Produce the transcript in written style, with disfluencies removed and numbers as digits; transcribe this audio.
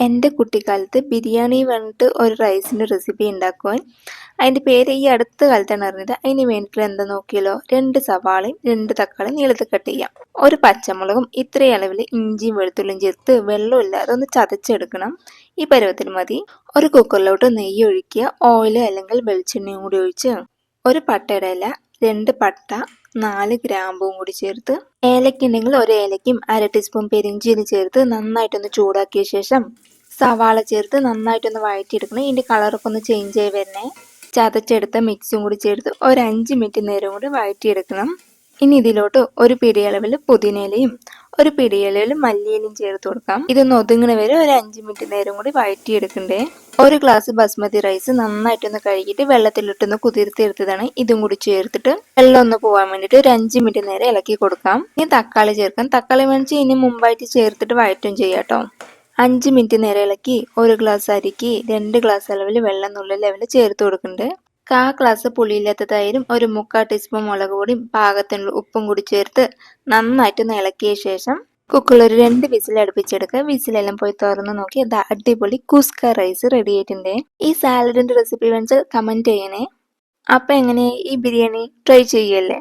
എൻ്റെ കുട്ടിക്കാലത്ത് ബിരിയാണി പറഞ്ഞിട്ട് ഒരു റൈസിൻ്റെ റെസിപ്പി ഉണ്ടാക്കുവാൻ അതിൻ്റെ പേര് ഈ അടുത്ത കാലത്താണ് അറിഞ്ഞത്. അതിന് വേണ്ടിയിട്ടുള്ള എന്താ നോക്കിയാലോ, 2 സവാളയും 2 തക്കാളിയും നീളത്തിൽ കട്ട് ചെയ്യാം, ഒരു പച്ചമുളകും ഇത്രയും അളവിൽ ഇഞ്ചിയും വെളുത്തുള്ളിയും ചേർത്ത് വെള്ളമില്ലാതെ ഒന്ന് ചതച്ചെടുക്കണം. ഈ പരുവത്തിൽ മതി. ഒരു കുക്കറിലോട്ട് നെയ്യ് ഒഴിക്കുക, ഓയിൽ അല്ലെങ്കിൽ വെളിച്ചെണ്ണയും കൂടി ഒഴിച്ച് ഒരു പട്ടയുടെ ഇല, 2 പട്ട, 4 ഗ്രാമ്പും കൂടി ചേർത്ത്, ഏലക്ക ഉണ്ടെങ്കിൽ ഒരു ഏലക്കയും 1/2 ടീസ്പൂൺ പെരിഞ്ചീരകം ചേർത്ത് നന്നായിട്ടൊന്ന് ചൂടാക്കിയ ശേഷം സവാള ചേർത്ത് നന്നായിട്ടൊന്ന് വഴറ്റിയെടുക്കണം. ഇതിൻ്റെ കളറൊക്കെ ഒന്ന് ചേഞ്ച് ആയി വരണേ. ചതച്ചെടുത്ത മിക്സും കൂടി ചേർത്ത് ഒരു 5 മിനിറ്റ് നേരം കൂടി വഴറ്റിയെടുക്കണം. ഇനി ഇതിലോട്ട് ഒരു പിടിയളവിൽ പുതിനയിലയും ഒരു പിടിയളവിൽ മല്ലിയിലയും ചേർത്ത് കൊടുക്കാം. ഇതൊന്ന് ഒതുങ്ങണ വരെ ഒരു 5 മിനിറ്റ് നേരം കൂടി വഴറ്റിയെടുക്കണ്ടേ. ഒരു ഗ്ലാസ് ബസ്മതി റൈസ് നന്നായിട്ടൊന്ന് കഴുകിയിട്ട് വെള്ളത്തിലിട്ടൊന്ന് കുതിർത്തെടുത്തതാണ്. ഇതും കൂടി ചേർത്തിട്ട് വെള്ളം ഒന്ന് പോകാൻ വേണ്ടിയിട്ട് ഒരു 5 മിനിറ്റ് നേരം ഇളക്കി കൊടുക്കാം. ഇനി തക്കാളി ചേർക്കാം. തക്കാളി വേണിച്ച് ഇനി മുമ്പായിട്ട് ചേർത്തിട്ട് വഴറ്റും ചെയ്യാട്ടോ. 5 മിനിറ്റ് നേരം ഇളക്കി ഒരു ഗ്ലാസ് അരിക്ക് 2 ഗ്ലാസ് അളവിൽ വെള്ളം എന്നുള്ള ലെവലിൽ ചേർത്ത് കൊടുക്കുന്നുണ്ട്. 1/4 ഗ്ലാസ് പുളിയില്ലാത്ത തൈരും ഒരു 3/4 ടീസ്പൂൺ മുളക് പൊടിയും പാകത്തിനുള്ള ഉപ്പും കൂടി ചേർത്ത് നന്നായിട്ടൊന്ന് ഇളക്കിയ ശേഷം കുക്കറിൽ ഒരു 2 വിസിൽ അടുപ്പിച്ചെടുക്കുക. വിസിലെല്ലാം പോയി തുറന്ന് നോക്കി അത് അടിപൊളി കുസ്ക റൈസ് റെഡി ആയിട്ടുണ്ട്. ഈ സാലഡിന്റെ റെസിപ്പി വേണമെങ്കിൽ കമന്റ് ചെയ്യണേ. അപ്പം എങ്ങനെ ഈ ബിരിയാണി ട്രൈ ചെയ്യല്ലേ?